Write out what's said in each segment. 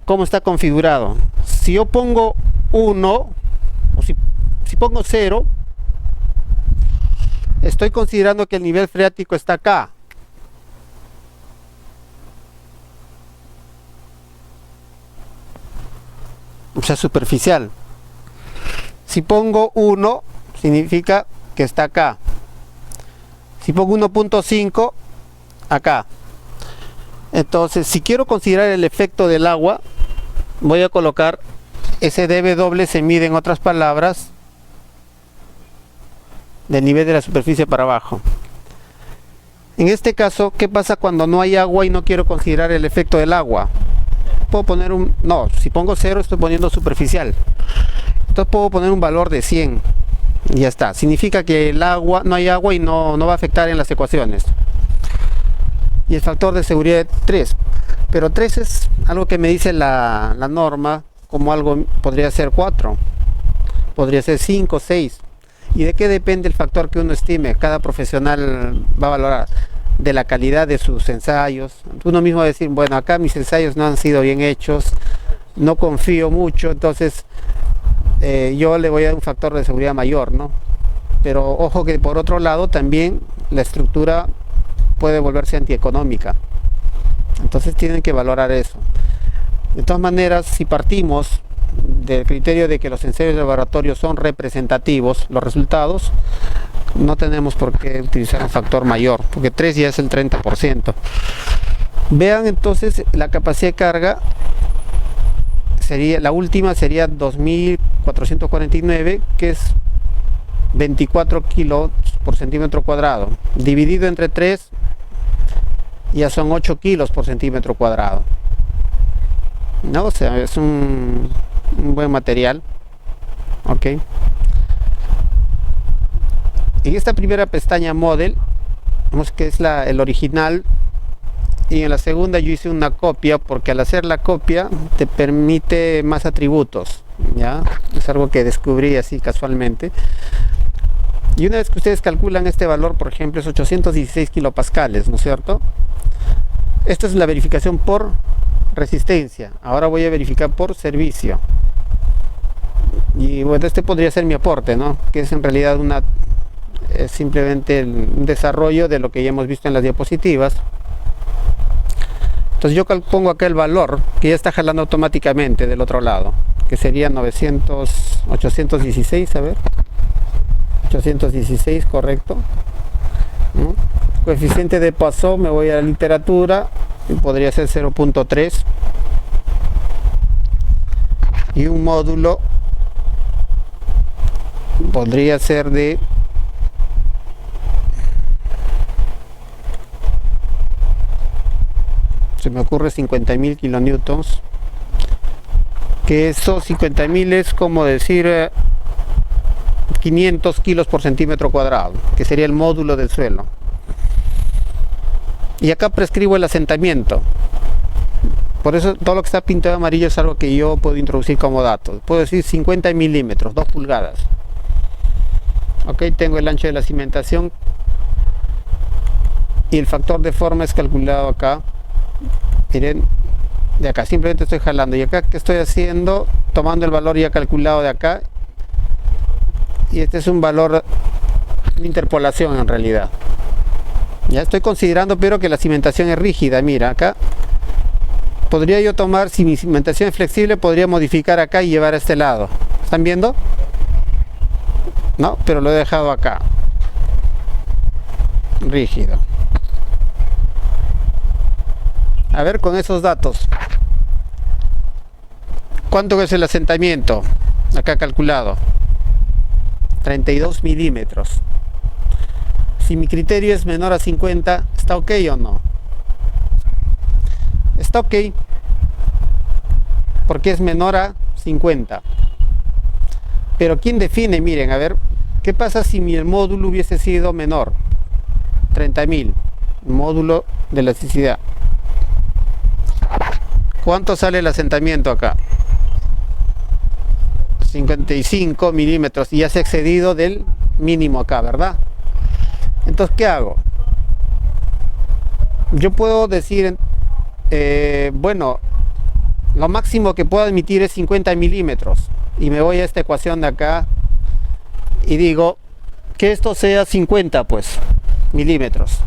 cómo está configurado. Si yo pongo 1 o si pongo 0, estoy considerando que el nivel freático está acá. O sea, superficial. Si pongo 1, significa que está acá. Si pongo 1.5, acá. Entonces, si quiero considerar el efecto del agua, voy a colocar ese dB se mide, en otras palabras, del nivel de la superficie para abajo. En este caso, ¿qué pasa cuando no hay agua y no quiero considerar el efecto del agua? Puedo poner si pongo 0 estoy poniendo superficial. Entonces puedo poner un valor de 100. Y ya está. Significa que no hay agua y no va a afectar en las ecuaciones. Y el factor de seguridad es 3. Pero 3 es algo que me dice la norma, como algo podría ser 4. Podría ser 5, 6. ¿Y de qué depende el factor que uno estime? Cada profesional va a valorar de la calidad de sus ensayos. Uno mismo va a decir, bueno, acá mis ensayos no han sido bien hechos, no confío mucho, entonces yo le voy a dar un factor de seguridad mayor, ¿no? Pero ojo que por otro lado también la estructura puede volverse antieconómica. Entonces tienen que valorar eso. De todas maneras, si partimos del criterio de que los ensayos de laboratorio son representativos, los resultados, no tenemos por qué utilizar un factor mayor, porque 3 ya es el 30%. Vean entonces la capacidad de carga, la última sería 2449, que es 24 kilos por centímetro cuadrado, dividido entre 3, ya son 8 kilos por centímetro cuadrado, ¿no? O sea, es un buen material. Ok. En esta primera pestaña Model, vemos que es el original, y en la segunda yo hice una copia, porque al hacer la copia te permite más atributos, ¿ya? Es algo que descubrí así casualmente. Y una vez que ustedes calculan este valor, por ejemplo, es 816 kilopascales, ¿no es cierto? Esta es la verificación por resistencia. Ahora voy a verificar por servicio. Y bueno, este podría ser mi aporte, ¿no? Que es en realidad es simplemente un desarrollo de lo que ya hemos visto en las diapositivas. Entonces yo pongo acá el valor que ya está jalando automáticamente del otro lado, que sería 816, a ver, 816, correcto, ¿no? Coeficiente de Poisson, me voy a la literatura, y podría ser 0.3, y un módulo podría ser de se me ocurre 50.000 kilonewtons, que esos 50.000 es como decir 500 kilos por centímetro cuadrado, que sería el módulo del suelo. Y acá prescribo el asentamiento. Por eso todo lo que está pintado amarillo es algo que yo puedo introducir como dato. Puedo decir 50 milímetros, 2 pulgadas. Ok, tengo el ancho de la cimentación y el factor de forma es calculado acá. Miren, de acá simplemente estoy jalando, y acá que estoy haciendo, tomando el valor ya calculado de acá, y este es un valor de interpolación en realidad. Ya estoy considerando, pero que la cimentación es rígida. Mira, acá podría yo tomar, si mi cimentación es flexible, podría modificar acá y llevar a este lado. ¿Están viendo? No, pero lo he dejado acá rígido. A ver, con esos datos, ¿cuánto es el asentamiento? Acá calculado 32 milímetros. Si mi criterio es menor a 50, ¿está ok o no? Está ok, porque es menor a 50. Pero ¿quién define? Miren, a ver, ¿qué pasa si el módulo hubiese sido menor? 30.000, módulo de elasticidad. ¿Cuánto sale el asentamiento acá? 55 milímetros, y ya se ha excedido del mínimo acá, ¿verdad? Entonces, ¿qué hago? Yo puedo decir, bueno, lo máximo que puedo admitir es 50 milímetros. Y me voy a esta ecuación de acá y digo que esto sea 50 pues milímetros.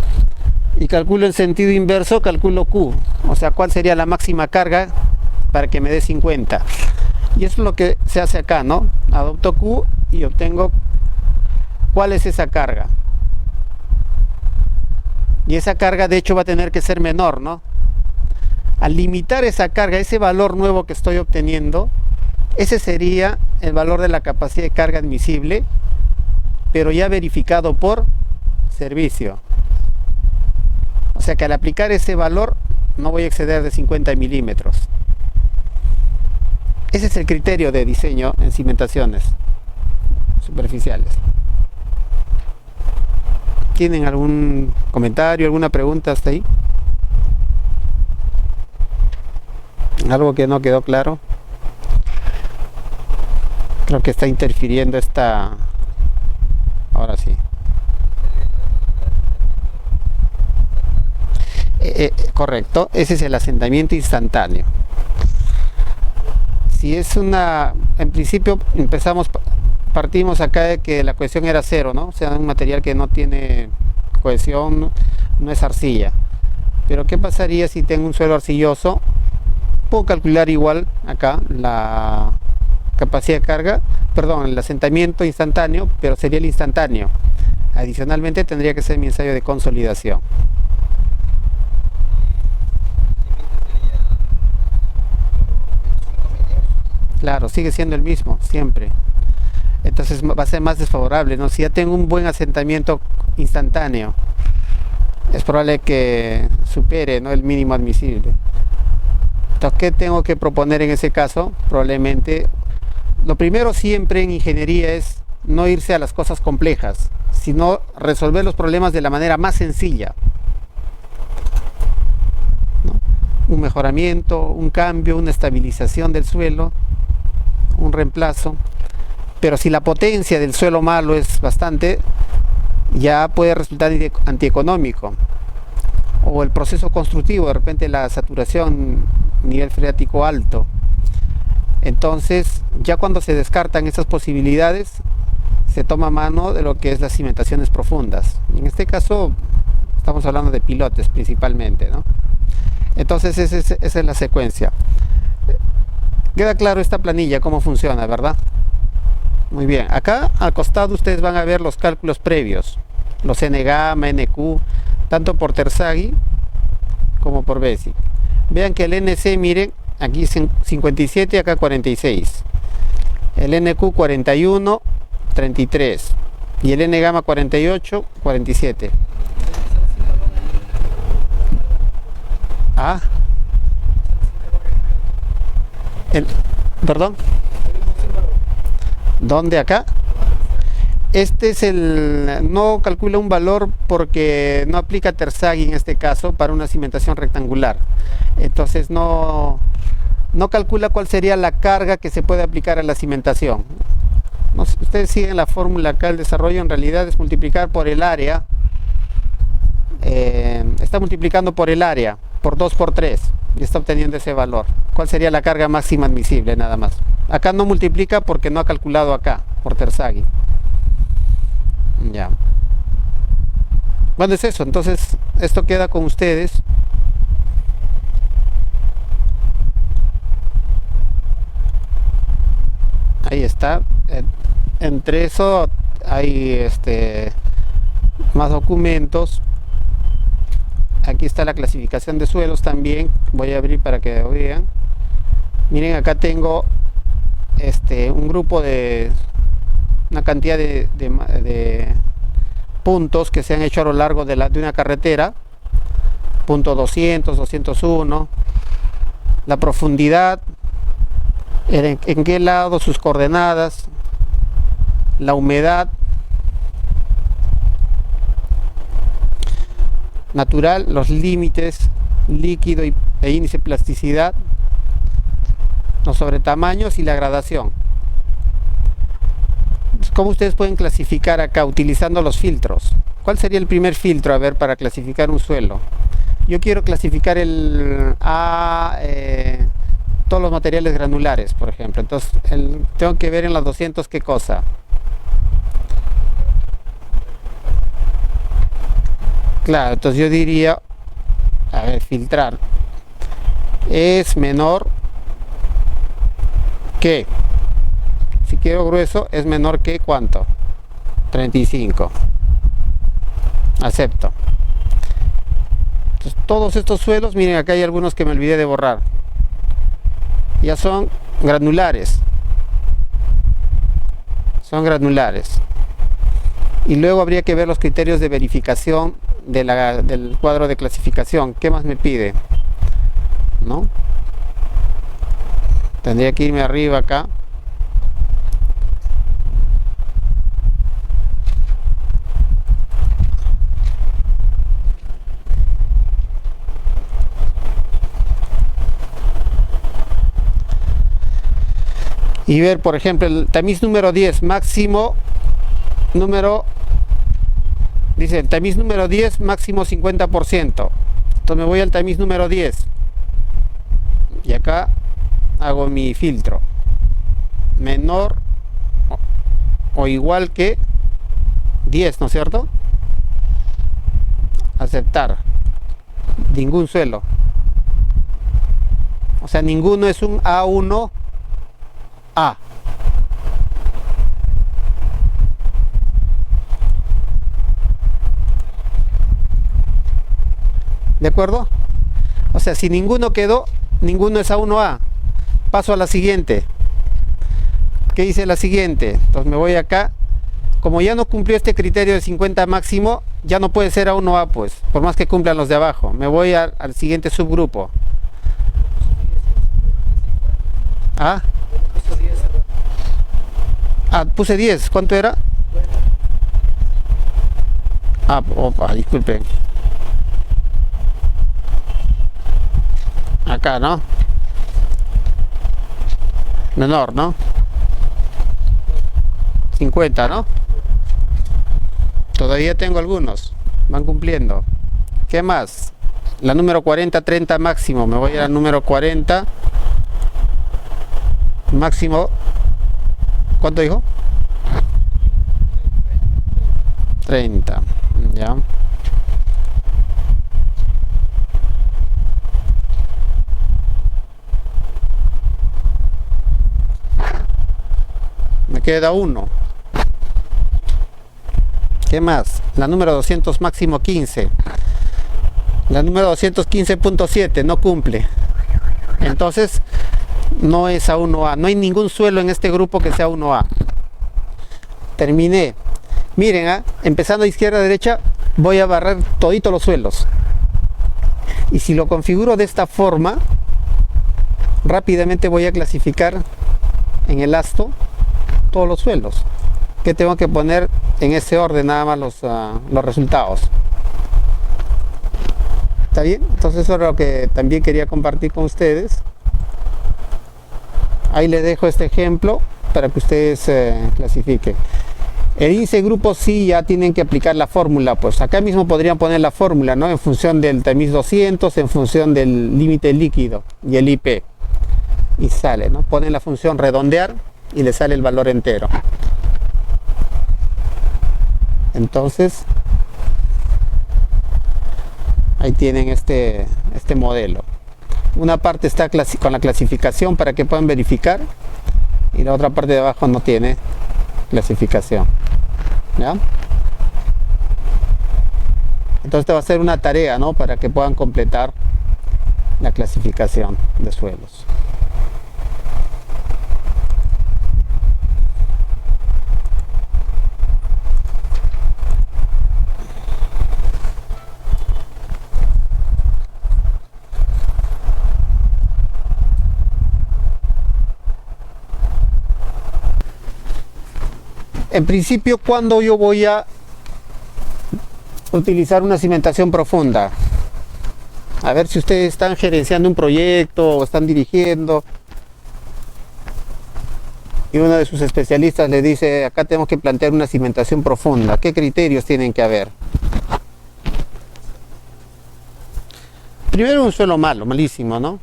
Y calculo en sentido inverso, calculo Q. O sea, ¿cuál sería la máxima carga para que me dé 50? Y eso es lo que se hace acá, ¿no? Adopto Q y obtengo cuál es esa carga. Y esa carga de hecho va a tener que ser menor, ¿no? Al limitar esa carga, ese valor nuevo que estoy obteniendo, ese sería el valor de la capacidad de carga admisible, pero ya verificado por servicio. O sea que al aplicar ese valor no voy a exceder de 50 milímetros. Ese es el criterio de diseño en cimentaciones superficiales. ¿Tienen algún comentario, alguna pregunta hasta ahí? ¿Algo que no quedó claro? Creo que está interfiriendo esta... Ahora sí. Correcto, ese es el asentamiento instantáneo. Si es una... En principio partimos acá de que la cohesión era cero, ¿no? O sea, un material que no tiene cohesión, no es arcilla. Pero ¿qué pasaría si tengo un suelo arcilloso? Puedo calcular igual acá la capacidad de carga, perdón, el asentamiento instantáneo, pero sería el instantáneo. Adicionalmente tendría que ser mi ensayo de consolidación. Claro, sigue siendo el mismo, siempre. Entonces va a ser más desfavorable, ¿no? Si ya tengo un buen asentamiento instantáneo, es probable que supere, ¿no?, el mínimo admisible. Entonces, ¿qué tengo que proponer en ese caso? Probablemente, lo primero siempre en ingeniería es no irse a las cosas complejas, sino resolver los problemas de la manera más sencilla, ¿no? Un mejoramiento, un cambio, una estabilización del suelo, un reemplazo. Pero si la potencia del suelo malo es bastante, ya puede resultar antieconómico. O el proceso constructivo, de repente la saturación, nivel freático alto. Entonces, ya cuando se descartan esas posibilidades, se toma mano de lo que es las cimentaciones profundas. En este caso, estamos hablando de pilotes principalmente, ¿no? Entonces, esa es la secuencia. Queda claro esta planilla, cómo funciona, ¿verdad? Muy bien. Acá al costado ustedes van a ver los cálculos previos, los N-gamma, NQ, tanto por Terzaghi como por Basic. Vean que el NC, miren, aquí es 57, acá 46. El NQ 41, 33. Y el N-gamma 48, 47. Ah. Perdón. ¿Dónde acá? Este es no calcula un valor porque no aplica Terzaghi en este caso para una cimentación rectangular. Entonces no calcula cuál sería la carga que se puede aplicar a la cimentación. No sé, ustedes siguen la fórmula acá, el desarrollo en realidad es multiplicar por el área. Está multiplicando por el área, por 2 por 3, y está obteniendo ese valor. ¿Cuál sería la carga máxima admisible? Nada más. Acá no multiplica porque no ha calculado acá, por Terzaghi. Ya. Bueno, es eso. Entonces, esto queda con ustedes. Ahí está. Entre eso hay más documentos. Aquí está la clasificación de suelos también. Voy a abrir para que lo vean. Miren, acá tengo un grupo de una cantidad de puntos que se han hecho a lo largo de una carretera. Punto 200, 201. La profundidad, en qué lado, sus coordenadas, la humedad natural, los límites, líquido e índice de plasticidad, los sobretamaños y la gradación. ¿Cómo ustedes pueden clasificar acá utilizando los filtros? ¿Cuál sería el primer filtro, a ver, para clasificar un suelo? Yo quiero clasificar el todos los materiales granulares, por ejemplo. Entonces tengo que ver en las 200 qué cosa. Claro, entonces yo diría, a ver, filtrar es menor que, si quiero grueso, es menor que ¿cuánto? 35. Acepto. Entonces, todos estos suelos, miren, acá hay algunos que me olvidé de borrar. Ya son granulares. Son granulares. Y luego habría que ver los criterios de verificación del cuadro de clasificación. ¿Qué más me pide? ¿No? Tendría que irme arriba acá. Y ver, por ejemplo, el tamiz número 10, máximo número, dice el tamiz número 10, máximo 50%. Entonces me voy al tamiz número 10 y acá hago mi filtro, menor o igual que 10, ¿no es cierto? Aceptar. Ningún suelo, o sea, ninguno es un A1A. ¿De acuerdo? O sea, si ninguno quedó, ninguno es A1A. Paso a la siguiente. ¿Qué dice la siguiente? Entonces me voy acá. Como ya no cumplió este criterio de 50 máximo, ya no puede ser A1A, pues, por más que cumplan los de abajo. Me voy al siguiente subgrupo. ¿Ah? Puse 10. ¿Cuánto era? Opa, disculpen. Acá, ¿no? Menor, ¿no? 50, ¿no? Todavía tengo algunos. Van cumpliendo. ¿Qué más? La número 40, 30 máximo. Me voy a la número 40. Máximo. ¿Cuánto dijo? 30. Ya. Me queda uno. ¿Qué más? La número 200 máximo 15. La número 215.7 no cumple. Entonces no es A1A. No hay ningún suelo en este grupo que sea 1A. Terminé. Miren, empezando a izquierda a derecha, voy a barrer toditos los suelos. Y si lo configuro de esta forma, rápidamente voy a clasificar en el ASTO todos los suelos. Que tengo que poner en ese orden nada más los resultados. ¿Está bien? Entonces eso es lo que también quería compartir con ustedes. Ahí les dejo este ejemplo para que ustedes clasifiquen. El índice de grupo sí ya tienen que aplicar la fórmula, pues acá mismo podrían poner la fórmula, ¿no? En función del tamiz 200, en función del límite líquido y el IP. Y sale, ¿no? Ponen la función redondear y le sale el valor entero. Entonces, ahí tienen este modelo. Una parte está con la clasificación para que puedan verificar y la otra parte de abajo no tiene clasificación. ¿Ya? Entonces esta va a ser una tarea, ¿no? Para que puedan completar la clasificación de suelos. En principio, ¿cuándo yo voy a utilizar una cimentación profunda? A ver si ustedes están gerenciando un proyecto o están dirigiendo y uno de sus especialistas le dice, acá tenemos que plantear una cimentación profunda. ¿Qué criterios tienen que haber? Primero, un suelo malo, malísimo, ¿no?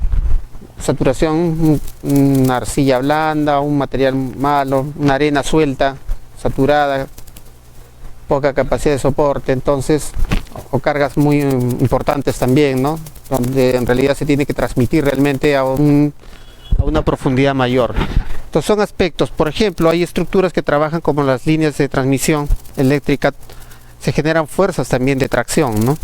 Saturación, una arcilla blanda, un material malo, una arena suelta, saturada, poca capacidad de soporte, entonces, o cargas muy importantes también, ¿no? Donde en realidad se tiene que transmitir realmente a una profundidad mayor. Entonces son aspectos, por ejemplo, hay estructuras que trabajan como las líneas de transmisión eléctrica, se generan fuerzas también de tracción, ¿no?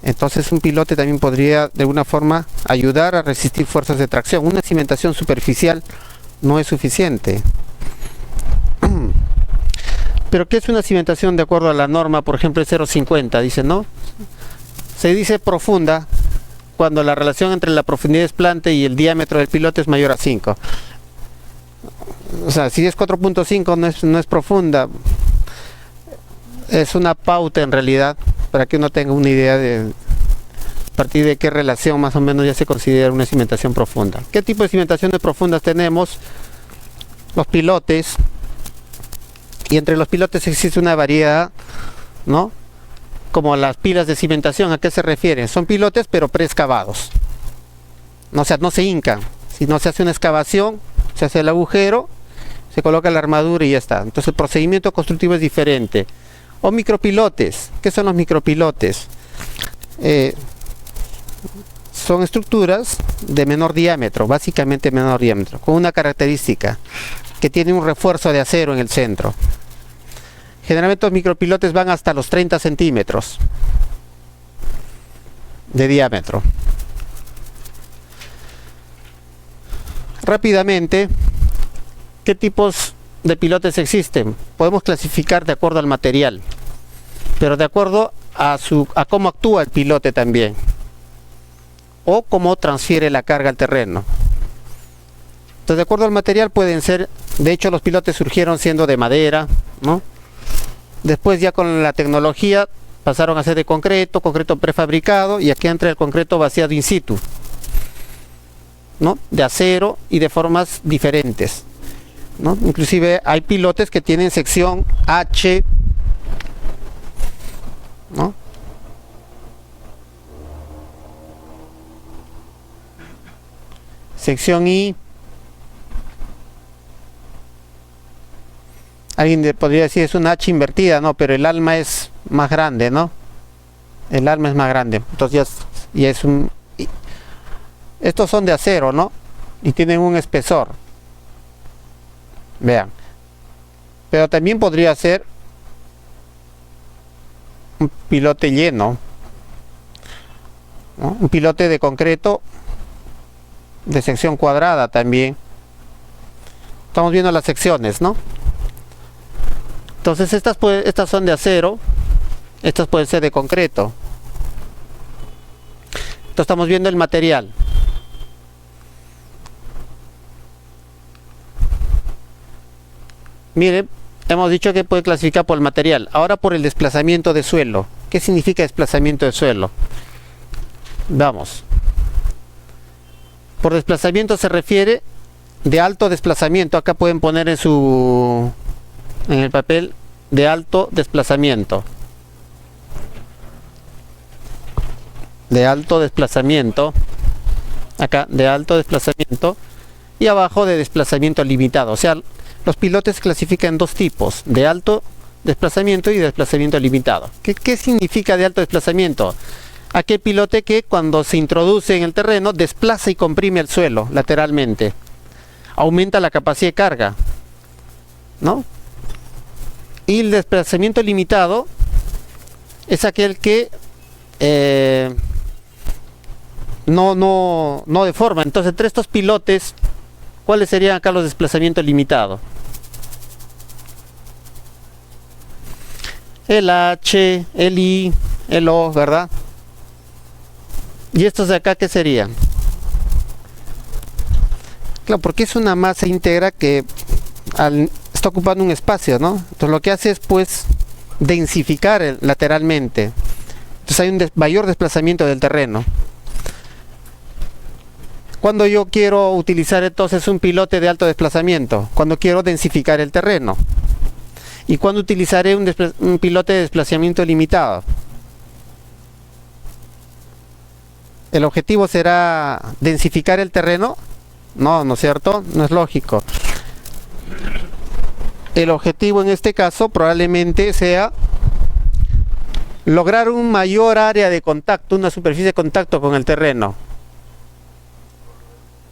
Entonces un pilote también podría de alguna forma ayudar a resistir fuerzas de tracción. Una cimentación superficial no es suficiente. Pero ¿qué es una cimentación de acuerdo a la norma, por ejemplo, el 0,50? Dice, ¿no? Se dice profunda cuando la relación entre la profundidad desplante y el diámetro del pilote es mayor a 5. O sea, si es 4.5 no es profunda. Es una pauta en realidad, para que uno tenga una idea de a partir de qué relación más o menos ya se considera una cimentación profunda. ¿Qué tipo de cimentaciones profundas tenemos? Los pilotes. Y entre los pilotes existe una variedad, ¿no? Como las pilas de cimentación, ¿a qué se refieren? Son pilotes pero preexcavados. O sea, no se hincan, sino se hace una excavación, se hace el agujero, se coloca la armadura y ya está. Entonces el procedimiento constructivo es diferente. O micropilotes. ¿Qué son los micropilotes? Son estructuras de menor diámetro, básicamente menor diámetro, con una característica, que tiene un refuerzo de acero en el centro. Generalmente los micropilotes van hasta los 30 centímetros de diámetro. Rápidamente, ¿qué tipos de pilotes existen? Podemos clasificar de acuerdo al material, pero de acuerdo a cómo actúa el pilote también, o cómo transfiere la carga al terreno. Entonces, de acuerdo al material pueden ser, de hecho los pilotes surgieron siendo de madera, ¿no? Después ya con la tecnología pasaron a ser de concreto prefabricado, y aquí entra el concreto vaciado in situ, ¿no? De acero y de formas diferentes, ¿no? Inclusive hay pilotes que tienen sección H, ¿no? Sección I. Alguien podría decir es una H invertida, no, pero el alma es más grande, ¿no? El alma es más grande, entonces ya es un... Estos son de acero, ¿no? Y tienen un espesor. Vean. Pero también podría ser un pilote lleno, ¿no? Un pilote de concreto de sección cuadrada también. Estamos viendo las secciones, ¿no? Entonces estas son de acero, estas pueden ser de concreto. Entonces estamos viendo el material. Miren, hemos dicho que puede clasificar por el material. Ahora por el desplazamiento de suelo. ¿Qué significa desplazamiento de suelo? Vamos. Por desplazamiento se refiere de alto desplazamiento. Acá pueden poner en el papel de alto desplazamiento. De alto desplazamiento. Acá, de alto desplazamiento. Y abajo de desplazamiento limitado. O sea, los pilotes clasifican en dos tipos, de alto desplazamiento y de desplazamiento limitado. ¿Qué significa de alto desplazamiento? Aquel pilote que cuando se introduce en el terreno desplaza y comprime el suelo lateralmente. Aumenta la capacidad de carga, ¿no? Y el desplazamiento limitado es aquel que no deforma. Entonces, entre estos pilotes, ¿cuáles serían acá los desplazamientos limitados? El H, el I, el O, ¿verdad? ¿Y estos de acá qué serían? Claro, porque es una masa íntegra que está ocupando un espacio, ¿no? Entonces lo que hace es pues densificar lateralmente. Entonces hay un mayor desplazamiento del terreno. Cuando yo quiero utilizar entonces un pilote de alto desplazamiento, cuando quiero densificar el terreno. ¿Y cuando utilizaré un pilote de desplazamiento limitado? ¿El objetivo será densificar el terreno? No, ¿no es cierto? No es lógico. El objetivo en este caso probablemente sea lograr un mayor área de contacto, una superficie de contacto con el terreno.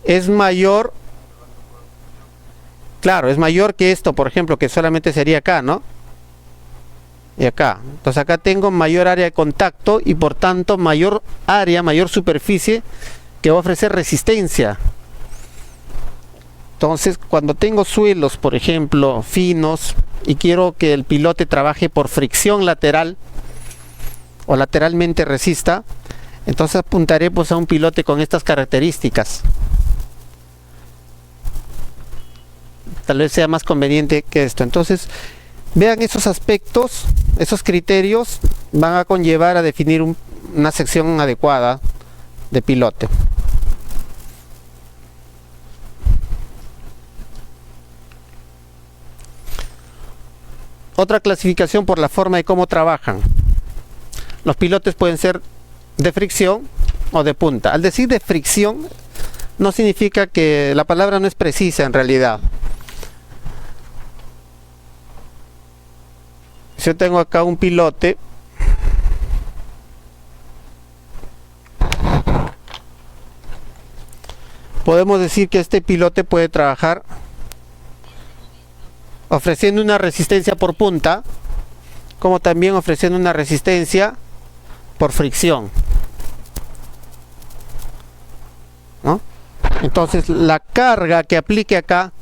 Es mayor, claro, es mayor que esto, por ejemplo, que solamente sería acá, ¿no? Y acá. Entonces acá tengo mayor área de contacto y por tanto mayor área, mayor superficie que va a ofrecer resistencia. Entonces cuando tengo suelos, por ejemplo, finos y quiero que el pilote trabaje por fricción lateral o lateralmente resista, entonces apuntaré pues a un pilote con estas características. Tal vez sea más conveniente que esto. Entonces vean esos aspectos, esos criterios van a conllevar a definir una sección adecuada de pilote. Otra clasificación por la forma de cómo trabajan. Los pilotes pueden ser de fricción o de punta. Al decir de fricción, no significa que la palabra no es precisa en realidad. Si yo tengo acá un pilote, podemos decir que este pilote puede trabajar ofreciendo una resistencia por punta, como también ofreciendo una resistencia por fricción, ¿no? Entonces la carga que aplique acá,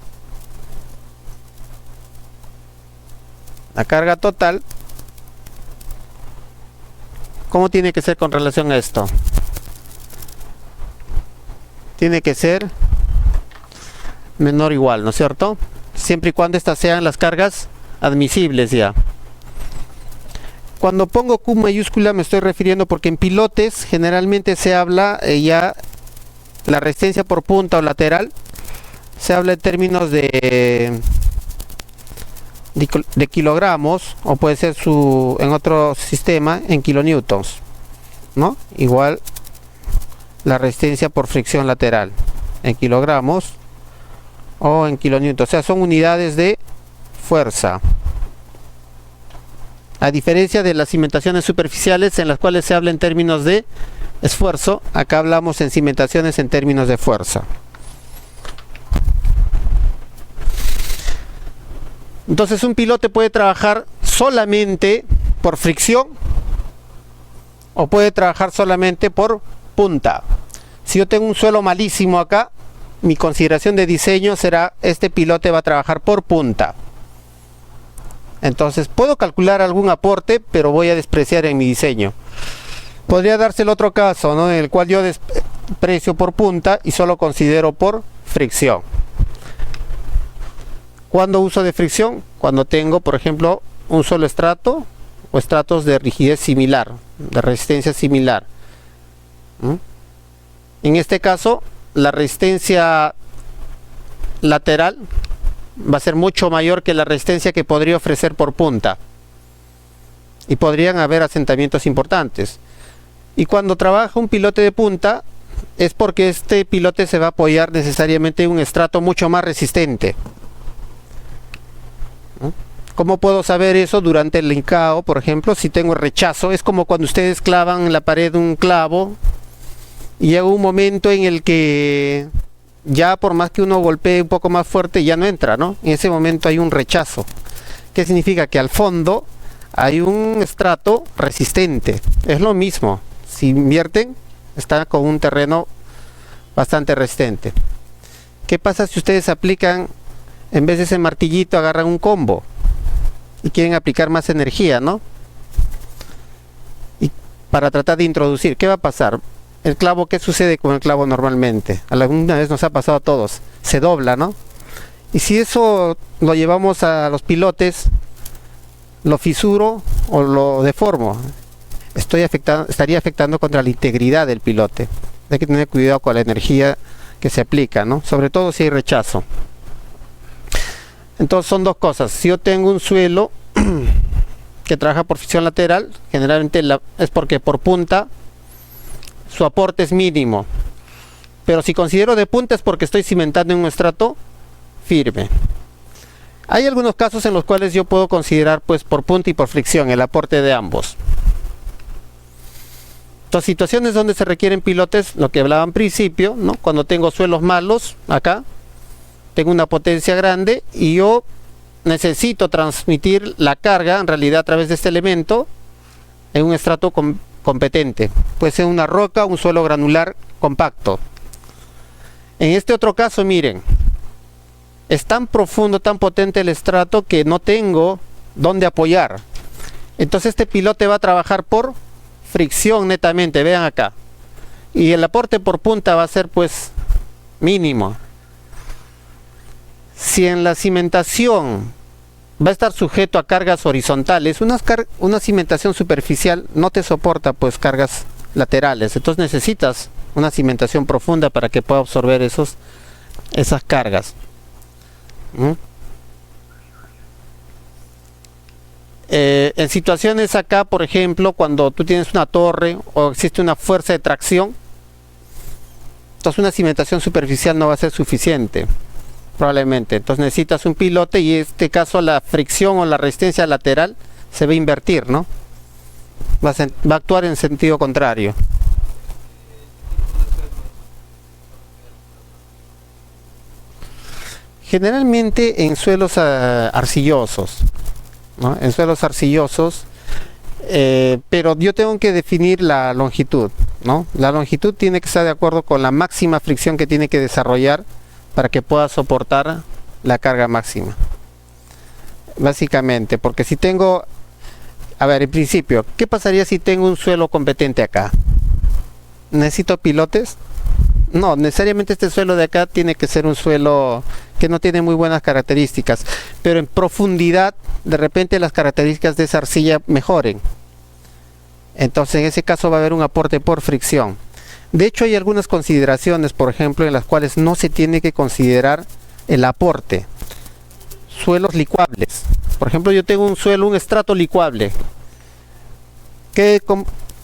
la carga total, ¿cómo tiene que ser con relación a esto? Tiene que ser menor o igual, ¿no es cierto? Siempre y cuando estas sean las cargas admisibles ya. Cuando pongo Q mayúscula me estoy refiriendo porque en pilotes generalmente se habla ya la resistencia por punta o lateral, se habla en términos de kilogramos, o puede ser en otro sistema en kilonewtons, ¿no? Igual la resistencia por fricción lateral en kilogramos o en kilonewtons, o sea, son unidades de fuerza. A diferencia de las cimentaciones superficiales en las cuales se habla en términos de esfuerzo, acá hablamos en cimentaciones en términos de fuerza. Entonces un pilote puede trabajar solamente por fricción o puede trabajar solamente por punta. Si yo tengo un suelo malísimo acá, mi consideración de diseño será: este pilote va a trabajar por punta. Entonces puedo calcular algún aporte, pero voy a despreciar en mi diseño. Podría darse el otro caso, ¿no?, en el cual yo desprecio por punta y solo considero por fricción. ¿Cuándo uso de fricción? Cuando tengo, por ejemplo, un solo estrato o estratos de rigidez similar, de resistencia similar. En este caso, la resistencia lateral va a ser mucho mayor que la resistencia que podría ofrecer por punta. Y podrían haber asentamientos importantes. Y cuando trabaja un pilote de punta, es porque este pilote se va a apoyar necesariamente en un estrato mucho más resistente. ¿Cómo puedo saber eso? Durante el hincado, por ejemplo, si tengo rechazo, es como cuando ustedes clavan en la pared un clavo y llega un momento en el que ya por más que uno golpee un poco más fuerte ya no entra, ¿no? En ese momento hay un rechazo. ¿Qué significa? Que al fondo hay un estrato resistente. Es lo mismo. Si invierten, está con un terreno bastante resistente. ¿Qué pasa si ustedes aplican, en vez de ese martillito, agarran un combo y quieren aplicar más energía, ¿no? Y para tratar de introducir, ¿qué va a pasar? El clavo, ¿qué sucede con el clavo normalmente? Alguna vez nos ha pasado a todos, se dobla, ¿no? Y si eso lo llevamos a los pilotes, lo fisuro o lo deformo, estaría afectando contra la integridad del pilote. Hay que tener cuidado con la energía que se aplica, ¿no? Sobre todo si hay rechazo. Entonces son dos cosas. Si yo tengo un suelo que trabaja por fricción lateral, generalmente es porque por punta su aporte es mínimo. Pero si considero de punta es porque estoy cimentando en un estrato firme. Hay algunos casos en los cuales yo puedo considerar pues por punta y por fricción el aporte de ambos. Entonces, situaciones donde se requieren pilotes, lo que hablaba en principio, ¿no? Cuando tengo suelos malos, acá, tengo una potencia grande y yo necesito transmitir la carga, en realidad a través de este elemento, en un estrato competente. Puede ser una roca, un suelo granular compacto. En este otro caso, miren, es tan profundo, tan potente el estrato que no tengo dónde apoyar. Entonces este pilote va a trabajar por fricción netamente, vean acá. Y el aporte por punta va a ser pues mínimo. Si en la cimentación va a estar sujeto a cargas horizontales, una cimentación superficial no te soporta pues cargas laterales. Entonces necesitas una cimentación profunda para que pueda absorber esas cargas. En situaciones acá, por ejemplo, cuando tú tienes una torre o existe una fuerza de tracción, entonces una cimentación superficial no va a ser suficiente, probablemente. Entonces necesitas un pilote y en este caso la fricción o la resistencia lateral se va a invertir, ¿no? Va a actuar en sentido contrario. Generalmente en suelos arcillosos, ¿no? En suelos arcillosos, pero yo tengo que definir la longitud, ¿no? La longitud tiene que estar de acuerdo con la máxima fricción que tiene que desarrollar para que pueda soportar la carga máxima. Básicamente, porque si tengo, a ver, en principio, ¿qué pasaría si tengo un suelo competente acá? ¿Necesito pilotes? No, necesariamente este suelo de acá tiene que ser un suelo que no tiene muy buenas características, pero en profundidad de repente las características de esa arcilla mejoren. Entonces en ese caso va a haber un aporte por fricción. De hecho hay algunas consideraciones, por ejemplo, en las cuales no se tiene que considerar el aporte. Suelos licuables. Por ejemplo, yo tengo un suelo, un estrato licuable.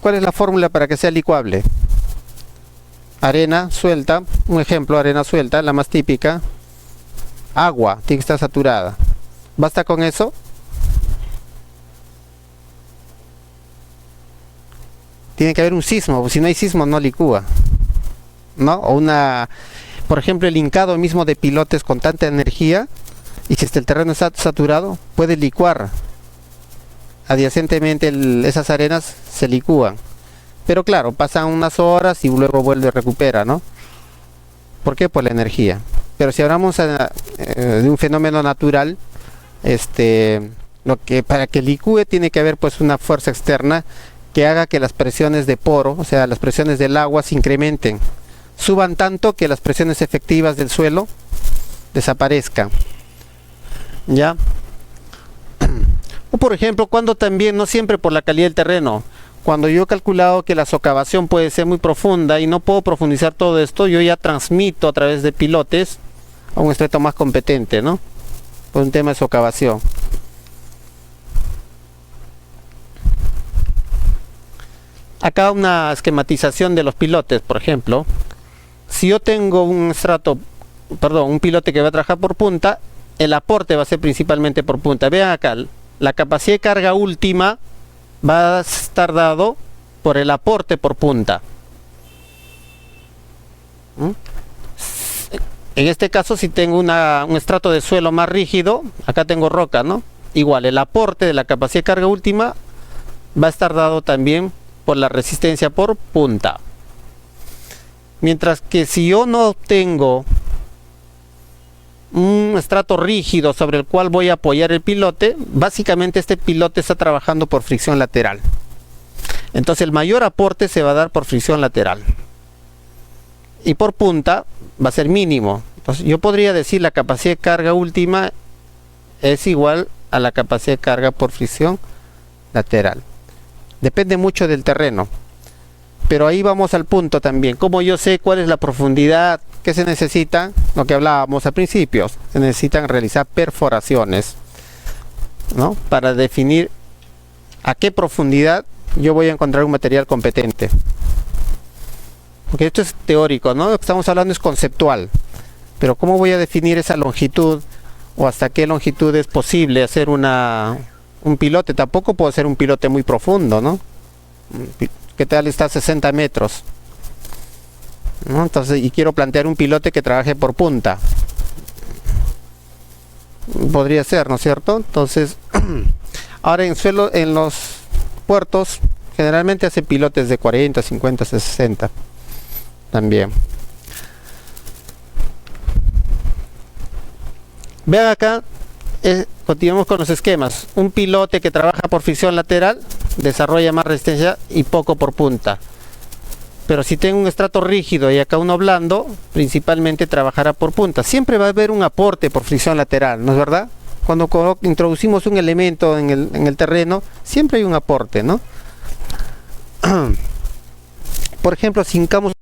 ¿Cuál es la fórmula para que sea licuable? Arena suelta, un ejemplo, arena suelta, la más típica. Agua, tiene que estar saturada. ¿Basta con eso? Tiene que haber un sismo, si no hay sismo no licúa, ¿no? O por ejemplo, el hincado mismo de pilotes con tanta energía, y si el terreno está saturado, puede licuar. Adyacentemente esas arenas se licúan. Pero claro, pasan unas horas y luego vuelve a recuperar, ¿no? ¿Por qué? Por la energía. Pero si hablamos de un fenómeno natural, para que licúe tiene que haber pues una fuerza externa que haga que las presiones de poro, o sea, las presiones del agua se incrementen, suban tanto que las presiones efectivas del suelo desaparezcan. ¿Ya? O por ejemplo, cuando también, no siempre por la calidad del terreno, cuando yo he calculado que la socavación puede ser muy profunda y no puedo profundizar todo esto, yo ya transmito a través de pilotes a un estrato más competente, ¿no? Por un tema de socavación. Acá una esquematización de los pilotes, por ejemplo. Si yo tengo un pilote que va a trabajar por punta, el aporte va a ser principalmente por punta. Vean acá, la capacidad de carga última va a estar dado por el aporte por punta. En este caso, si tengo un estrato de suelo más rígido, acá tengo roca, ¿no? Igual, el aporte de la capacidad de carga última va a estar dado también por la resistencia por punta. Mientras que si yo no tengo un estrato rígido sobre el cual voy a apoyar el pilote, básicamente este pilote está trabajando por fricción lateral. Entonces el mayor aporte se va a dar por fricción lateral. Y por punta va a ser mínimo. Entonces yo podría decir la capacidad de carga última es igual a la capacidad de carga por fricción lateral. Depende mucho del terreno. Pero ahí vamos al punto también. ¿Cómo yo sé cuál es la profundidad que se necesita? Lo que hablábamos al principio. Se necesitan realizar perforaciones, ¿no? Para definir a qué profundidad yo voy a encontrar un material competente. porque esto es teórico, ¿no? Lo que estamos hablando es conceptual, pero ¿cómo voy a definir esa longitud o hasta qué longitud es posible hacer un pilote? Tampoco puedo hacer un pilote muy profundo, ¿no? ¿Qué tal está a 60 metros? ¿No? Entonces, y quiero plantear un pilote que trabaje por punta. Podría ser, ¿no es cierto? Entonces, ahora en los puertos generalmente hacen pilotes de 40, 50, 60 también. Vean acá, continuamos con los esquemas. Un pilote que trabaja por fricción lateral desarrolla más resistencia y poco por punta. Pero si tengo un estrato rígido y acá uno blando, principalmente trabajará por punta. Siempre va a haber un aporte por fricción lateral, ¿no es verdad? Cuando introducimos un elemento en el terreno, siempre hay un aporte, ¿no? Por ejemplo, si hincamos